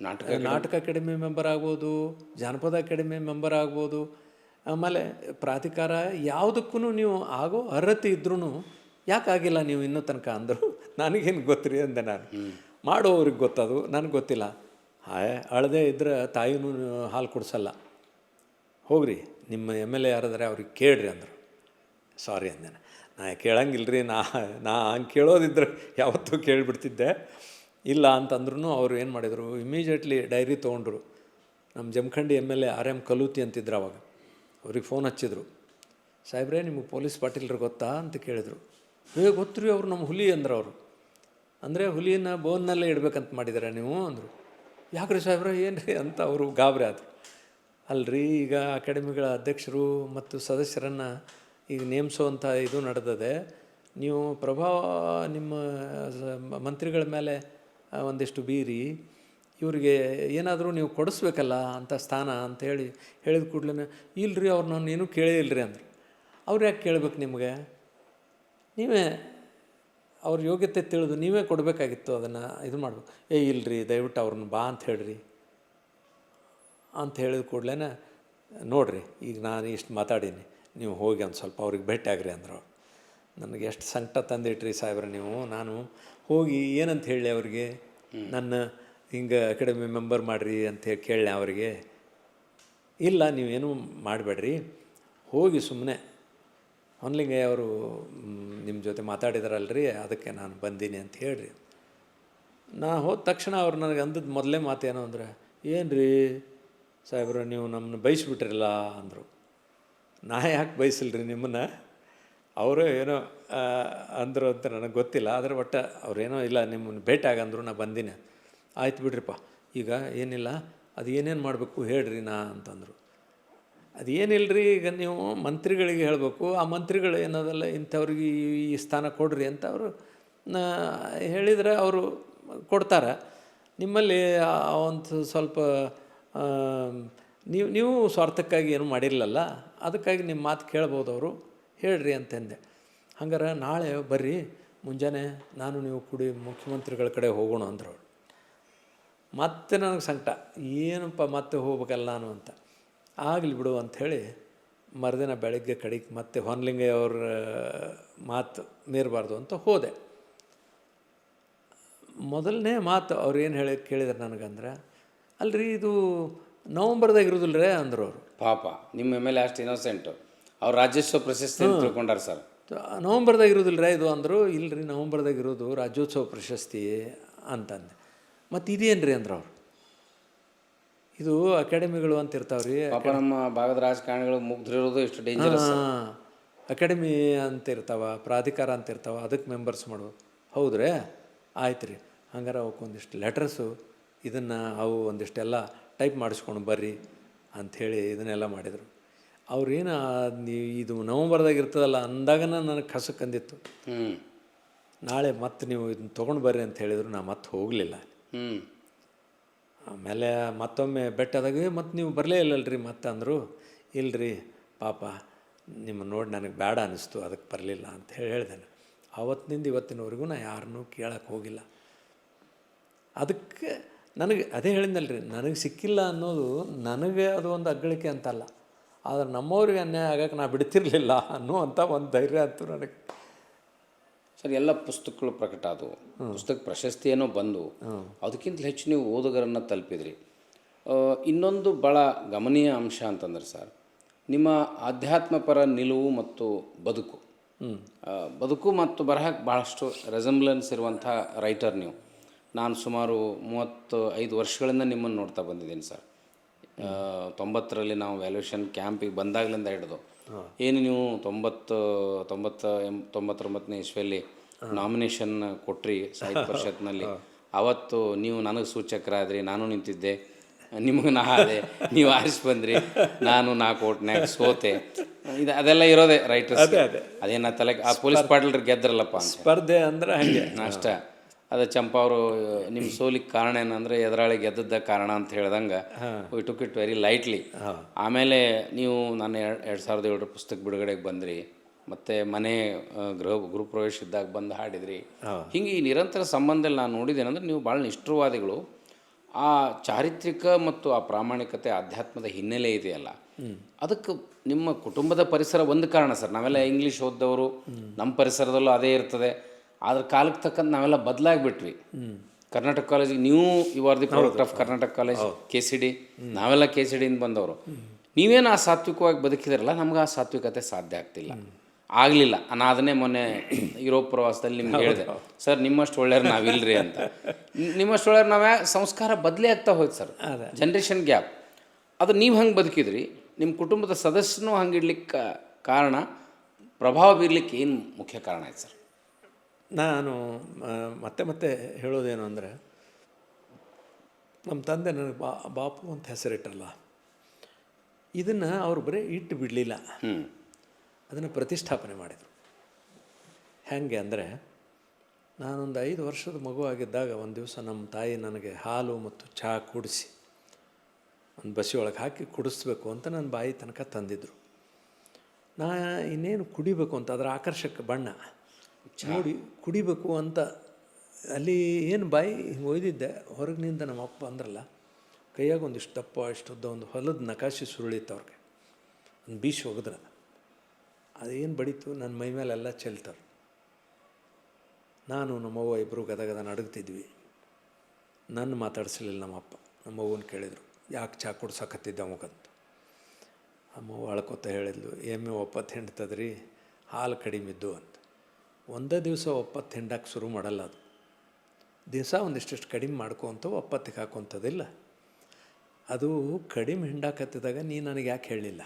ನಾಟಕ ಅಕಾಡೆಮಿ ಮೆಂಬರ್ ಆಗ್ಬೋದು, ಜಾನಪದ ಅಕಾಡೆಮಿ ಮೆಂಬರ್ ಆಗ್ಬೋದು, ಆಮೇಲೆ ಪ್ರಾಧಿಕಾರ ಯಾವುದಕ್ಕೂ ನೀವು ಆಗೋ ಅರ್ಹತೆ ಇದ್ರೂ ಯಾಕಾಗಿಲ್ಲ ನೀವು ಇನ್ನೂ ತನಕ ಅಂದರು. ನನಗೇನು ಗೊತ್ತಿರಿ ಅಂದೆ ನಾನು. ಮಾಡೋವ್ರಿಗೆ ಗೊತ್ತದು, ನನಗೆ ಗೊತ್ತಿಲ್ಲ. ಅಳದೇ ಇದ್ರೆ ತಾಯಿನೂ ಹಾಲು ಕುಡಿಸಲ್ಲ, ಹೋಗ್ರಿ ನಿಮ್ಮ MLA ಯಾರಾದರೆ ಅವ್ರಿಗೆ ಕೇಳ್ರಿ ಅಂದರು. ಸಾರಿ ಅಂದೆ ನಾ ಕೇಳಂಗಿಲ್ರಿ, ನಾ ಹಂಗೆ ಕೇಳೋದಿದ್ರೆ ಯಾವತ್ತೂ ಕೇಳಿಬಿಡ್ತಿದ್ದೆ. ಇಲ್ಲ ಅಂತಂದ್ರೂ ಅವರು ಏನು ಮಾಡಿದರು, ಇಮಿಡಿಯೇಟ್ಲಿ ಡೈರಿ ತೊಗೊಂಡ್ರು. ನಮ್ಮ ಜಮಖಂಡಿ MLA RM ಕಲೂತಿ ಅಂತಿದ್ರು ಅವಾಗ. ಅವ್ರಿಗೆ ಫೋನ್ ಹಚ್ಚಿದ್ರು, ಸಾಹೇಬ್ರೇ ನಿಮಗೆ ಪೊಲೀಸ್ ಪಾಟೀಲ್ರು ಗೊತ್ತಾ ಅಂತ ಕೇಳಿದರು. ಗೊತ್ತು ರೀ, ಅವರು ನಮ್ಮ ಹುಲಿ ಅಂದರು. ಅವರು ಅಂದರೆ ಹುಲಿನ ಬೋನ್ನಲ್ಲೇ ಇಡ್ಬೇಕಂತ ಮಾಡಿದ್ದಾರೆ ನೀವು ಅಂದರು. ಯಾಕ್ರಿ ಸಾಹೇಬ್ರೆ ಏನು ರೀ ಅಂತ ಅವರು ಗಾಬರಿ ಆದರು. ಅಲ್ರಿ, ಈಗ ಅಕಾಡೆಮಿಗಳ ಅಧ್ಯಕ್ಷರು ಮತ್ತು ಸದಸ್ಯರನ್ನು ಈಗ ನೇಮಿಸುವಂಥ ಇದು ನಡೆದಿದೆ. ನೀವು ಪ್ರಭಾವ ನಿಮ್ಮ ಮಂತ್ರಿಗಳ ಮೇಲೆ ಒಂದಿಷ್ಟು ಬೀರಿ ಇವರಿಗೆ ಏನಾದರೂ ನೀವು ಕೊಡಿಸ್ಬೇಕಲ್ಲ ಅಂಥ ಸ್ಥಾನ ಅಂತ ಹೇಳಿದ ಕೂಡಲೇ, ಇಲ್ಲರಿ ಅವ್ರು ನಾನು ಏನೂ ಕೇಳೇ ಇಲ್ಲರಿ ಅಂದರು. ಅವ್ರು ಯಾಕೆ ಕೇಳಬೇಕು ನಿಮಗೆ? ನೀವೇ ಅವ್ರ ಯೋಗ್ಯತೆ ತಿಳಿದು ನೀವೇ ಕೊಡಬೇಕಾಗಿತ್ತು, ಅದನ್ನು ಇದು ಮಾಡಬೇಕು. ಇಲ್ಲರಿ ದಯವಿಟ್ಟು ಅವ್ರನ್ನ ಬಾ ಅಂತ ಹೇಳ್ರಿ ಅಂತ ಹೇಳಿದ ಕೂಡಲೇ, ನೋಡಿರಿ ಈಗ ನಾನು ಇಷ್ಟು ಮಾತಾಡೀನಿ, ನೀವು ಹೋಗಿ ಒಂದು ಸ್ವಲ್ಪ ಅವ್ರಿಗೆ ಭೇಟಿ ಆಗ್ರಿ ಅಂದರು. ನನಗೆ ಎಷ್ಟು ಸಂಕಟ ತಂದಿಟ್ರಿ ಸಾಹೇಬ್ರೆ ನೀವು. ನಾನು ಹೋಗಿ ಏನಂತ ಹೇಳಿ ಅವ್ರಿಗೆ, ನನ್ನ ಹಿಂಗೆ ಅಕಾಡೆಮಿ ಮೆಂಬರ್ ಮಾಡಿರಿ ಅಂತೇಳಿ ಕೇಳಲಿ ಅವರಿಗೆ. ಇಲ್ಲ ನೀವೇನು ಮಾಡಬೇಡ್ರಿ, ಹೋಗಿ ಸುಮ್ಮನೆ ಹೊನ್ಲಿಂಗಯ್ಯ ಅವರು ನಿಮ್ಮ ಜೊತೆ ಮಾತಾಡಿದಾರಲ್ರಿ, ಅದಕ್ಕೆ ನಾನು ಬಂದೀನಿ ಅಂತ ಹೇಳ್ರಿ. ನಾ ಹೋದ ತಕ್ಷಣ ಅವ್ರು ನನಗೆ ಅಂದದ್ದು ಮೊದಲೇ ಮಾತೇನೋ ಅಂದ್ರೆ, ಏನು ರೀ ಸಾಹೇಬ್ರ ನೀವು ನಮ್ಮನ್ನ ಬಯಸ್ಬಿಟ್ರಲ್ಲ ಅಂದರು. ನಾ ಯಾಕೆ ಬಯಸಿಲ್ರಿ ನಿಮ್ಮನ್ನು, ಅವರೇ ಏನೋ ಅಂದರು ಅಂತ ನನಗೆ ಗೊತ್ತಿಲ್ಲ. ಆದರೆ ಒಟ್ಟು ಅವ್ರೇನೋ ಇಲ್ಲ ನಿಮ್ಮನ್ನು ಭೇಟಿ ಆಗಂದ್ರು, ನಾ ಬಂದೀನಿ. ಆಯ್ತು ಬಿಡ್ರಿಪ್ಪ, ಈಗ ಏನಿಲ್ಲ, ಅದು ಏನೇನು ಮಾಡಬೇಕು ಹೇಳ್ರಿ ನಾ ಅಂತಂದರು. ಅದೇನಿಲ್ಲರಿ, ಈಗ ನೀವು ಮಂತ್ರಿಗಳಿಗೆ ಹೇಳಬೇಕು, ಆ ಮಂತ್ರಿಗಳು ಏನದಲ್ಲ ಇಂಥವ್ರಿಗೆ ಈ ಸ್ಥಾನ ಕೊಡ್ರಿ ಅಂತ ಅವರು ಹೇಳಿದರೆ ಅವರು ಕೊಡ್ತಾರೆ. ನಿಮ್ಮಲ್ಲಿ ಒಂದು ಸ್ವಲ್ಪ ನೀವು ಸ್ವಾರ್ಥಕ್ಕಾಗಿ ಏನು ಮಾಡಿರಲಿಲ್ಲ, ಅದಕ್ಕಾಗಿ ನಿಮ್ಮ ಮಾತು ಕೇಳ್ಬೋದು ಅವರು, ಹೇಳ್ರಿ ಅಂತಂದೆ. ಹಂಗಾರೆ ನಾಳೆ ಬರ್ರಿ ಮುಂಜಾನೆ ನಾನು ನೀವು ಕೂಡಿ ಮುಖ್ಯಮಂತ್ರಿಗಳ ಕಡೆ ಹೋಗೋಣ ಅಂದರು. ಮತ್ತೆ ನನಗೆ ಸಂಕಟ, ಏನಪ್ಪ ಮತ್ತೆ ಹೋಗ್ಬೇಕಲ್ಲ ನಾನು ಅಂತ. ಆಗಲಿ ಬಿಡು ಅಂಥೇಳಿ ಮರುದಿನ ಬೆಳಗ್ಗೆ ಕಡೆಗೆ ಮತ್ತೆ ಹೊನ್ಲಿಂಗಯ್ಯ ಅವ್ರ ಮಾತು ಮೀರಬಾರ್ದು ಅಂತ ಹೋದೆ. ಮೊದಲನೇ ಮಾತು ಅವ್ರು ಏನು ಕೇಳಿದ್ರು ನನಗಂದ್ರೆ, ಅಲ್ರಿ ಇದು ನವಂಬರ್ದಾಗ ಇರೋದಿಲ್ಲ ರೀ ಅಂದರು ಅವರು. ಪಾಪ ನಿಮ್ಮ ಮೇಲೆ ಅಷ್ಟು ಇನ್ನೋಸೆಂಟು, ಅವ್ರು ರಾಜ್ಯೋತ್ಸವ ಪ್ರಶಸ್ತಿ ಅಂತ ತಿಳ್ಕೊಂಡಾರ ಸರ್. ನವಂಬರ್ದಾಗ ಇರೋದಿಲ್ಲ ರೀ ಇದು ಅಂದರು. ಇಲ್ಲರಿ ನವಂಬರ್ದಾಗ ಇರೋದು ರಾಜ್ಯೋತ್ಸವ ಪ್ರಶಸ್ತಿ ಅಂತಂದೆ. ಮತ್ತು ಇದೇನು ರೀ ಅಂದ್ರೆ ಅವರು, ಇದು ಅಕಾಡೆಮಿಗಳು ಅಂತ ಇರ್ತಾವ್ರಿ. ಪಾಪ ನಮ್ಮ ಭಾಗದ ರಾಜಕಾರಣಿಗಳು ಮುಗ್ಧರಿರೋದು ಎಷ್ಟು ಡೇಂಜರಸ್. ಅಕಾಡೆಮಿ ಅಂತ ಇರ್ತಾವ, ಪ್ರಾಧಿಕಾರ ಅಂತ ಇರ್ತಾವ, ಅದಕ್ಕೆ ಮೆಂಬರ್ಸ್ ಮಾಡೋದು. ಹೌದ್ರಿ, ಆಯ್ತು ರೀ, ಹಂಗಾರೆ ಅವಕ್ಕೆ ಒಂದಿಷ್ಟು ಲೆಟರ್ಸು ಇದನ್ನು ಅವು ಒಂದಿಷ್ಟೆಲ್ಲ ಟೈಪ್ ಮಾಡಿಸ್ಕೊಂಡು ಬರ್ರಿ ಅಂಥೇಳಿ ಇದನ್ನೆಲ್ಲ ಮಾಡಿದರು. ಅವ್ರೇನು ಇದು ನವಂಬರ್ದಾಗ ಇರ್ತದಲ್ಲ ಅಂದಾಗನ ನನಗೆ ಕಸಕ್ಕೆ ಅಂದಿತ್ತು. ನಾಳೆ ಮತ್ತೆ ನೀವು ಇದನ್ನ ತೊಗೊಂಡು ಬರ್ರಿ ಅಂತ ಹೇಳಿದರು. ನಾ ಮತ್ತೆ ಹೋಗಲಿಲ್ಲ. ಆಮೇಲೆ ಮತ್ತೊಮ್ಮೆ ಬೆಟ್ಟದಾಗ ಮತ್ತು ನೀವು ಬರಲೇ ಇಲ್ಲಲ್ರಿ ಮತ್ತೆ ಅಂದರು. ಇಲ್ಲರಿ ಪಾಪ ನಿಮ್ಮ ನೋಡಿ ನನಗೆ ಬೇಡ ಅನ್ನಿಸ್ತು, ಅದಕ್ಕೆ ಬರಲಿಲ್ಲ ಅಂತ ಹೇಳಿದೆ. ಆವತ್ತಿನಿಂದ ಇವತ್ತಿನವರೆಗೂ ನಾ ಯಾರನ್ನೂ ಕೇಳಕ್ಕೆ ಹೋಗಿಲ್ಲ. ಅದಕ್ಕೆ ನನಗೆ ಅದೇ ಹೇಳಿದ್ನಲ್ರಿ, ನನಗೆ ಸಿಕ್ಕಿಲ್ಲ ಅನ್ನೋದು ನನಗೆ ಅದು ಒಂದು ಅಗ್ಗಳಿಕೆ ಅಂತಲ್ಲ, ಆದರೆ ನಮ್ಮವ್ರಿಗೆ ಅನ್ಯಾಯ ಆಗಕ್ಕೆ ನಾ ಬಿಡ್ತಿರ್ಲಿಲ್ಲ ಅನ್ನುವಂಥ ಒಂದು ಧೈರ್ಯ ಅಂತೂ ನನಗೆ. ಸರ್, ಎಲ್ಲ ಪುಸ್ತಕಗಳು ಪ್ರಕಟ ಆದವು, ಪುಸ್ತಕ ಪ್ರಶಸ್ತಿ ಏನೋ ಬಂದು, ಅದಕ್ಕಿಂತ ಹೆಚ್ಚು ನೀವು ಓದುಗರನ್ನು ತಲುಪಿದ್ರಿ. ಇನ್ನೊಂದು ಭಾಳ ಗಮನೀಯ ಅಂಶ ಅಂತಂದ್ರೆ ಸರ್, ನಿಮ್ಮ ಆಧ್ಯಾತ್ಮಪರ ನಿಲುವು ಮತ್ತು ಬದುಕು ಮತ್ತು ಬರಹಕ್ಕೆ ಭಾಳಷ್ಟು ರೆಸಂಬ್ಲೆನ್ಸ್ ಇರುವಂಥ ರೈಟರ್ ನೀವು. ನಾನು ಸುಮಾರು 35 ವರ್ಷಗಳಿಂದ ನಿಮ್ಮನ್ನು ನೋಡ್ತಾ ಬಂದಿದ್ದೀನಿ ಸರ್. 90ರಲ್ಲಿ ನಾವು ವ್ಯಾಲ್ಯೂಷನ್ ಕ್ಯಾಂಪಿಗೆ ಬಂದಾಗಲಿಂದ ಹಿಡಿದು ಏನು ನೀವು 99ನೇ ಇಸ್ವಿಯಲ್ಲಿ ನಾಮಿನೇಷನ್ ಕೊಟ್ರಿ ಸಾಹಿತ್ಯ ಪರಿಷತ್ನಲ್ಲಿ. ಅವತ್ತು ನೀವು ನನಗೆ ಸೂಚಕರಾದ್ರಿ, ನಾನು ನಿಂತಿದ್ದೆ, ನಿಮಗೆ ನಾ ಆದೆ, ನೀವು ಆರಿಸಿ ಬಂದ್ರಿ, ನಾನು 4 ಓಟ್ನಾಗ ಸೋತೆ. ಅದೆಲ್ಲ ಇರೋದೆ ರೈಟರ್ಸ್. ಅದೇನ ತಲೆ ಆ ಪೊಲೀಸ್ ಪಾಟೀಲ್ರು ಗೆದ್ರಲ್ಲಪ್ಪ ಅಂತ ಸ್ಪರ್ಧೆ ಅಂದ್ರೆ ಹಾಗೆ ಅಷ್ಟೇ. ಅದು ಚಂಪಾ ಅವರು ನಿಮ್ಮ ಸೋಲಿಗೆ ಕಾರಣ ಏನಂದರೆ ಎದುರಾಳಿ ಗೆದ್ದದ್ದ ಕಾರಣ ಅಂತ ಹೇಳ್ದಂಗೆ we took it very lightly. ಆಮೇಲೆ ನೀವು ನಾನು 2007 ಪುಸ್ತಕ ಬಿಡುಗಡೆಗೆ ಬಂದ್ರಿ, ಮತ್ತು ಮನೆ ಗೃಹಪ್ರವೇಶ ಇದ್ದಾಗ ಬಂದು ಹಾಡಿದ್ರಿ. ಹಿಂಗೆ ಈ ನಿರಂತರ ಸಂಬಂಧದಲ್ಲಿ ನಾನು ನೋಡಿದ್ದೇನೆಂದ್ರೆ ನೀವು ಭಾಳ ನಿಷ್ಠುರವಾದಿಗಳು. ಆ ಚಾರಿತ್ರಿಕ ಮತ್ತು ಆ ಪ್ರಾಮಾಣಿಕತೆ ಆಧ್ಯಾತ್ಮದ ಹಿನ್ನೆಲೆ ಇದೆಯಲ್ಲ, ಅದಕ್ಕೆ ನಿಮ್ಮ ಕುಟುಂಬದ ಪರಿಸರ ಒಂದು ಕಾರಣ ಸರ್. ನಾವೆಲ್ಲ ಇಂಗ್ಲೀಷ್ ಓದ್ದವರು, ನಮ್ಮ ಪರಿಸರದಲ್ಲೂ ಅದೇ ಇರ್ತದೆ. ಆದ್ರೆ ಕಾಲಕ್ಕೆ ತಕ್ಕಂತ ನಾವೆಲ್ಲ ಬದಲಾಗಿಬಿಟ್ವಿ. ಕರ್ನಾಟಕ ಕಾಲೇಜಿಗೆ ನೀವು you are the product of Karnataka college, KCD. ನಾವೆಲ್ಲ KCDಯಿಂದ ಬಂದವರು. ನೀವೇನು ಆ ಸಾತ್ವಿಕವಾಗಿ ಬದುಕಿದಿರಲ್ಲ, ನಮ್ಗೆ ಆ ಸಾತ್ವಿಕತೆ ಸಾಧ್ಯ ಆಗ್ತಿಲ್ಲ, ಆಗಲಿಲ್ಲ. ನಾನು ಅದನ್ನೇ ಮೊನ್ನೆ ಯುರೋಪ್ ಪ್ರವಾಸದಲ್ಲಿ ನಿಮ್ಗೆ ಹೇಳಿದೆ, ಸರ್ ನಿಮ್ಮಷ್ಟು ಒಳ್ಳೆಯವ್ರು ನಾವಿಲ್ರಿ ಅಂತ. ನಿಮ್ಮಷ್ಟು ಒಳ್ಳೆಯವ್ರು ನಾವು ಸಂಸ್ಕಾರ ಬದಲೇ ಆಗ್ತಾ ಹೋಯ್ತು ಸರ್, ಜನ್ರೇಷನ್ ಗ್ಯಾಪ್. ಅದು ನೀವು ಹಂಗೆ ಬದುಕಿದ್ರಿ, ನಿಮ್ಮ ಕುಟುಂಬದ ಸದಸ್ಯನೂ ಹಂಗೆ ಇಡ್ಲಿಕ್ಕೆ ಕಾರಣ, ಪ್ರಭಾವ ಬೀರ್ಲಿಕ್ಕೆ ಏನು ಮುಖ್ಯ ಕಾರಣ ಆಯ್ತು ಸರ್? ನಾನು ಮತ್ತೆ ಹೇಳೋದೇನು ಅಂದರೆ, ನಮ್ಮ ತಂದೆ ನನಗೆ ಬಾಪು ಅಂತ ಹೆಸರಿಟ್ಟಲ್ಲ, ಇದನ್ನು ಅವರು ಬರೀ ಇಟ್ಟು ಬಿಡಲಿಲ್ಲ, ಅದನ್ನು ಪ್ರತಿಷ್ಠಾಪನೆ ಮಾಡಿದರು. ಹೇಗೆ ಅಂದರೆ, ನಾನೊಂದು 5 ವರ್ಷದ ಮಗುವಾಗಿದ್ದಾಗ ಒಂದು ದಿವಸ ನಮ್ಮ ತಾಯಿ ನನಗೆ ಹಾಲು ಮತ್ತು ಚಹಾ ಕುಡಿಸಿ ಒಂದು ಬಸಿಯೊಳಗೆ ಹಾಕಿ ಕುಡಿಸ್ಬೇಕು ಅಂತ ನನ್ನ ಬಾಯಿ ತನಕ ತಂದಿದ್ದರು. ನಾ ಇನ್ನೇನು ಕುಡಿಬೇಕು ಅಂತ, ಅದರ ಆಕರ್ಷಕ ಬಣ್ಣ ನೋಡಿ ಕುಡಿಬೇಕು ಅಂತ ಅಲ್ಲಿ ಏನು ಬಾಯಿ ಹಿಂಗೆ ಒಯ್ದಿದ್ದೆ. ಹೊರಗಿನಿಂದ ನಮ್ಮ ಅಪ್ಪ ಅಂದ್ರಲ್ಲ, ಕೈಯಾಗ ಒಂದಿಷ್ಟು ದಪ್ಪ ಇಷ್ಟುದ್ದ ಒಂದು ಹೊಲದ ನಕಾಶೆ ಸುರುಳಿತ್ತು ಅವ್ರಿಗೆ, ಒಂದು ಬೀಸಿ ಒಗೆದ್ರೆ ಅದೇನು ಬಡಿತು ನನ್ನ ಮೈ ಮೇಲೆಲ್ಲ ಚೆಲ್ತಾರೆ. ನಾನು ನಮ್ಮವ್ವ ಇಬ್ಬರು ಗದಗದ ನಡುಗ್ತಿದ್ವಿ. ನನ್ನ ಮಾತಾಡಿಸ್ಲಿಲ್ಲ ನಮ್ಮಪ್ಪ. ನಮ್ಮವ್ವನ ಕೇಳಿದರು, ಯಾಕೆ ಚಾ ಕುಡ್ಸಕತ್ತಿದ್ದ ಅಮಗಂತ. ನಮ್ಮವ್ವ ಅಳ್ಕೊತ ಹೇಳಿದ್ಲು, ಎಮ್ಮೆ ಒಪ್ಪತ್ತು ಹಿಂಡ್ತದ್ರಿ, ಹಾಲು ಕಡಿಮೆ ಇದ್ದು ಅಂತ. ಒಂದೇ ದಿವಸ ಒಪ್ಪತ್ತು ಹಿಂಡಕ್ಕೆ ಶುರು ಮಾಡಲ್ಲ ಅದು. ದಿವಸ ಒಂದಿಷ್ಟು ಕಡಿಮೆ ಮಾಡ್ಕೊತ ಒಪ್ಪತ್ತಿಗೆ ಹಾಕೋಂಥದ್ದಿಲ್ಲ. ಅದು ಕಡಿಮೆ ಹಿಂಡಾಕತ್ತಿದಾಗ ನೀ ನನಗೆ ಯಾಕೆ ಹೇಳಲಿಲ್ಲ?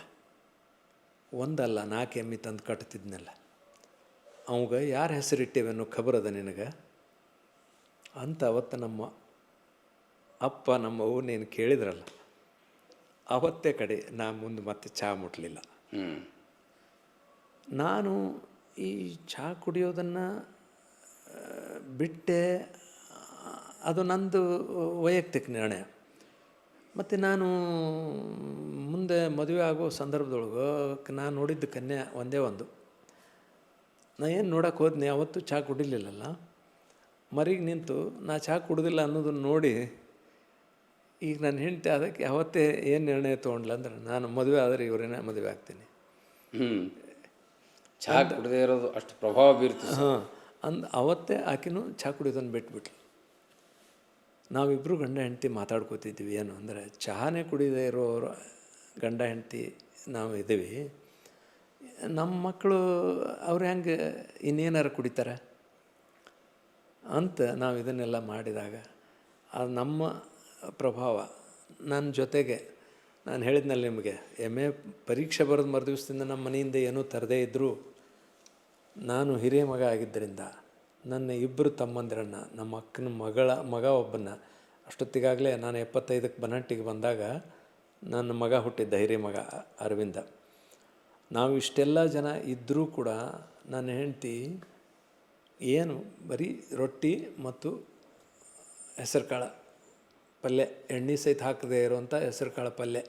ಒಂದಲ್ಲ 4 ಎಮ್ಮೆ ತಂದು ಕಟ್ತಿದ್ನಲ್ಲ, ಅವಾಗ ಯಾರ ಹೆಸರಿಟ್ಟೇವೆ ಅನ್ನೋ ಖಬರದ ನಿನಗೆ ಅಂತ ಅವತ್ತು ನಮ್ಮ ಅಪ್ಪ ನಮ್ಮವ್ವ ನೀನು ಕೇಳಿದ್ರಲ್ಲ, ಅವತ್ತೇ ಕಡೆ ನಾ ಮುಂದೆ ಮತ್ತೆ ಚಹಾ ಮುಟ್ಲಿಲ್ಲ. ನಾನು ಈ ಚಹಾ ಕುಡಿಯೋದನ್ನು ಬಿಟ್ಟೆ, ಅದು ನಂದು ವೈಯಕ್ತಿಕ ನಿರ್ಣಯ. ಮತ್ತು ನಾನು ಮುಂದೆ ಮದುವೆ ಆಗೋ ಸಂದರ್ಭದೊಳಗೆ ನಾನು ನೋಡಿದ್ದು ಕನ್ಯೆ ಒಂದೇ ಒಂದು. ನಾ ಏನು ನೋಡೋಕೆ ಹೋದ್ನಿ, ಅವತ್ತು ಚಹಾ ಕುಡಿಲಿಲ್ಲಲ್ಲ, ಮರಿಗೆ ನಿಂತು ನಾ ಚಹಾ ಕುಡ್ದಿಲ್ಲ ಅನ್ನೋದನ್ನು ನೋಡಿ ಈಗ ನನ್ನ ಹೆಂಡತಿ ಅದಕ್ಕೆ ಅವತ್ತೇ ಏನು ನಿರ್ಣಯ ತೊಗೊಂಡ್ಲ ಅಂದ್ರೆ, ನಾನು ಮದುವೆ ಆದರೆ ಇವರೇನೇ ಮದುವೆ ಆಗ್ತೀನಿ. ಚಹಾ ಕುಡದೇ ಇರೋದು ಅಷ್ಟು ಪ್ರಭಾವ ಬೀರ್ತೀವಿ. ಅವತ್ತೇ ಆಕಿನೂ ಚಹಾ ಕುಡಿಯೋದನ್ನು ಬಿಟ್ಬಿಟ್ಲು. ನಾವಿಬ್ಬರು ಗಂಡ ಹೆಂಡತಿ ಮಾತಾಡ್ಕೋತಿದ್ವಿ. ಏನು ಅಂದರೆ, ಚಹಾನೇ ಕುಡಿದೇ ಇರೋರು ಗಂಡ ಹೆಂಡತಿ ನಾವು ಇದ್ದೀವಿ. ನಮ್ಮ ಮಕ್ಕಳು ಅವ್ರು ಹೆಂಗೆ ಇನ್ನೇನಾರು ಕುಡಿತಾರೆ ಅಂತ ನಾವು ಇದನ್ನೆಲ್ಲ ಮಾಡಿದಾಗ ಅದು ನಮ್ಮ ಪ್ರಭಾವ ನನ್ನ ಜೊತೆಗೆ. ನಾನು ಹೇಳಿದ್ನಲ್ಲಿ ನಿಮಗೆ, ಎಮ್ಮೆ ಪರೀಕ್ಷೆ ಬರೆದು ಮರುದಿವಸದಿಂದ ನಮ್ಮ ಮನೆಯಿಂದ ಏನೂ ತರದೇ ಇದ್ದರೂ, ನಾನು ಹಿರಿಯ ಮಗ ಆಗಿದ್ದರಿಂದ ನನ್ನ 2 ತಮ್ಮಂದಿರನ್ನು, ನಮ್ಮ ಅಕ್ಕನ ಮಗ ಒಬ್ಬನ್ನು, ಅಷ್ಟೊತ್ತಿಗಾಗಲೇ ನಾನು 75ಕ್ಕೆ ಬನಹಟ್ಟಿಗೆ ಬಂದಾಗ ನನ್ನ ಮಗ ಹುಟ್ಟಿದ್ದ, ಹಿರಿಯ ಮಗ ಅರವಿಂದ. ನಾವು ಇಷ್ಟೆಲ್ಲ ಜನ ಇದ್ದರೂ ಕೂಡ ನನ್ನ ಹೆಂಡತಿ ಏನು ಬರೀ ರೊಟ್ಟಿ ಮತ್ತು ಹೆಸರು ಕಾಳು ಪಲ್ಯ, ಎಣ್ಣೆ ಸಹಿತ ಹಾಕದೇ ಇರುವಂಥ ಹೆಸರು ಕಾಳು ಪಲ್ಯ.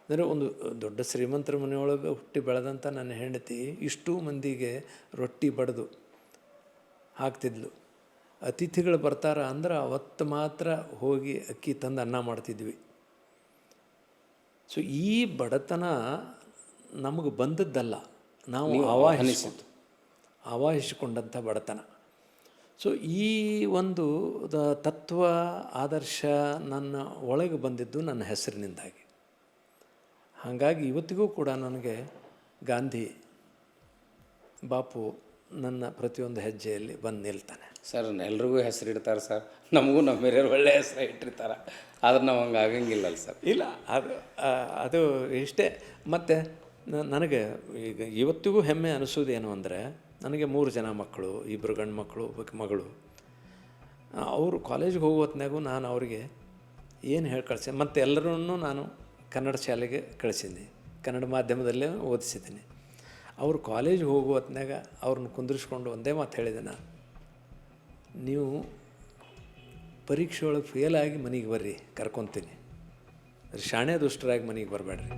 ಅಂದರೆ ಒಂದು ದೊಡ್ಡ ಶ್ರೀಮಂತರ ಮನೆಯೊಳಗೆ ಹುಟ್ಟಿ ಬೆಳೆದಂಥ ನನ್ನ ಹೆಂಡತಿ ಇಷ್ಟೂ ಮಂದಿಗೆ ರೊಟ್ಟಿ ಬಡಿದು ಹಾಕ್ತಿದ್ಲು. ಅತಿಥಿಗಳು ಬರ್ತಾರ ಅಂದ್ರೆ ಅವತ್ತು ಮಾತ್ರ ಹೋಗಿ ಅಕ್ಕಿ ತಂದು ಅನ್ನ ಮಾಡ್ತಿದ್ವಿ. ಸೊ ಈ ಬಡತನ ನಮಗೆ ಬಂದದ್ದಲ್ಲ, ನಾವು ಆವಾಹಿಸಿಕೊಂಡಂಥ ಬಡತನ. ಸೊ ಈ ಒಂದು ತತ್ವ ಆದರ್ಶ ನನ್ನ ಒಳಗೆ ಬಂದಿದ್ದು ನನ್ನ ಹೆಸರಿನಿಂದಾಗಿ. ಹಾಗಾಗಿ ಇವತ್ತಿಗೂ ಕೂಡ ನನಗೆ ಗಾಂಧಿ ಬಾಪು ನನ್ನ ಪ್ರತಿಯೊಂದು ಹೆಜ್ಜೆಯಲ್ಲಿ ಬಂದು ನಿಲ್ತಾನೆ. ಸರ್ ಎಲ್ರಿಗೂ ಹೆಸರಿಡ್ತಾರೆ ಸರ್, ನಮಗೂ ನಮ್ಮ ಹಿರಿಯರು ಒಳ್ಳೆಯ ಹೆಸರು ಇಟ್ಟಿರ್ತಾರೆ, ಆದ್ರೆ ನಾವು ಹಂಗೆ ಆಗಂಗಿಲ್ಲಲ್ಲ ಸರ್. ಇಲ್ಲ, ಅದು ಇಷ್ಟೇ. ಮತ್ತು ನನಗೆ ಈಗ ಇವತ್ತಿಗೂ ಹೆಮ್ಮೆ ಅನಿಸೋದೇನು ಅಂದರೆ, ನನಗೆ 3 ಜನ ಮಕ್ಕಳು, 2 ಗಂಡು ಮಕ್ಕಳು, 1 ಮಗಳು. ಅವರು ಕಾಲೇಜಿಗೆ ಹೋಗೋ ಹೊತ್ನಾಗೂ ನಾನು ಅವರಿಗೆ ಏನು ಹೇಳಿ ಕಳಿಸಿ, ಮತ್ತು ಎಲ್ಲರೂ ನಾನು ಕನ್ನಡ ಶಾಲೆಗೆ ಕಳಿಸಿದ್ದೀನಿ, ಕನ್ನಡ ಮಾಧ್ಯಮದಲ್ಲೇ ಓದಿಸಿದ್ದೀನಿ. ಅವರು ಕಾಲೇಜಿಗೆ ಹೋಗೋ ಹೊತ್ನಾಗ ಅವ್ರನ್ನ ಕುಂದಿರಿಸ್ಕೊಂಡು ಒಂದೇ ಮಾತು ಹೇಳಿದೆ ನಾನು, ನೀವು ಪರೀಕ್ಷೆ ಒಳಗೆ ಫೇಲಾಗಿ ಮನೆಗೆ ಬರ್ರಿ, ಕರ್ಕೊತೀನಿ, ಶಾಣೆ ದುಷ್ಟರಾಗಿ ಮನೆಗೆ ಬರಬೇಡ್ರಿ.